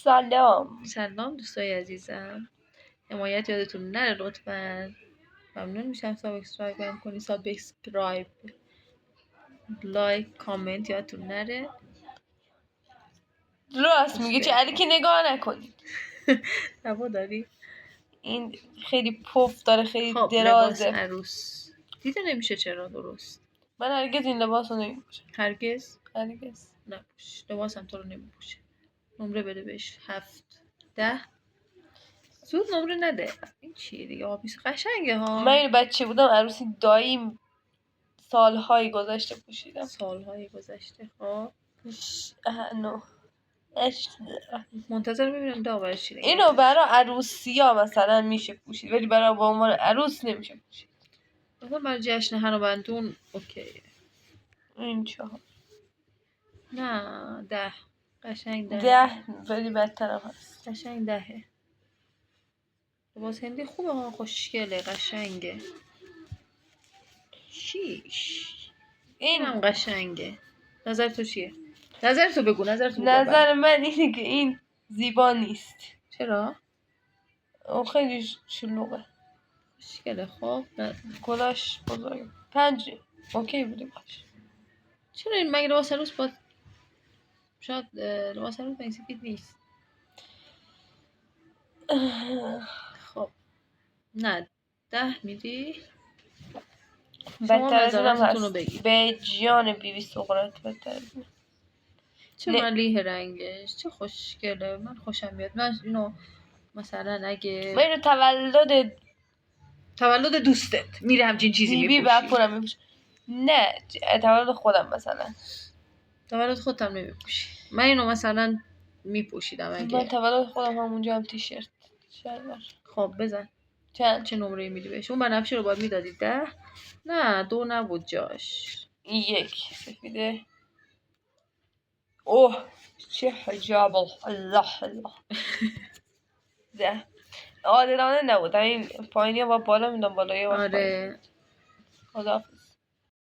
سلام دوستای عزیزم، حمایت یادتون نره لطفاً. ممنون میشم سابسکرایب کنی، سابسکرایب، لایک، کامنت یادتون نره. راست میگه چه علی که نگاه نکنید. هوا داری؟ این خیلی پف داره، خیلی خب درازه. لباس عروس دیده نمیشه چرا درست؟ من هرگز این لباس رو نمیپوشم. هرگز نپوش. لباسم تو رو نمیپوشه. نمره بده بهش 7 10. زود نمره نده. این چیه دیگه؟ آبیس قشنگه ها. من این بچه بودم عروسی داییم سالهای گذشته پوشیدم. سالهای گذشته. خب نه منتظر ببینم داورش چی دیگه. اینو برای عروسی ها مثلا میشه پوشید، ولی برای با عنوان عروس نمیشه پوشید. مثلا برای جشن هنوبندون اوکیه. این 4 نه 10. قشنگ 10 ولی بدترم هست. قشنگ 10. لباس هندی خوبه ها، خوشگله، قشنگه. 6. اینم قشنگه. نظر تو چیه؟ نظر تو بگو. نظر من اینه که این زیبا نیست. چرا؟ اون خیلی شلوغه. خوشگله. خب کلاش بزرگ 5 اوکی بوده باش. چرا این مگه لباس عروس با شاید لباس عروس با این سفید نیست. خب نه 10 میدی؟ بدتر از اینم نظراتتون رو هست. بگید. به جان بیبی سقراط بدتر از این. چه ملیح رنگش، چه خوشگله. من خوشم میاد. من اینو مثلا اگه من اینو تولد دوستت میره همچین چیزی بیبی میپوشی. بپورم میپوشم. نه تولد خودم مثلا. تولد خودم نمیپوشی. من اینو مثلا میپوشیدم اگه من تولد خودم همونجا هم تیشرت شلوار. خب بزن. چه نمره میدی بهش؟ اون بنفشه رو باید میدادی 10. نه 2 نبود جاش. 1 سفیده. اوه چه حجاب الله 10 عادلانه نبود. این پایینی با بالا میدم، بالایی با پایین. آره خداحافظ.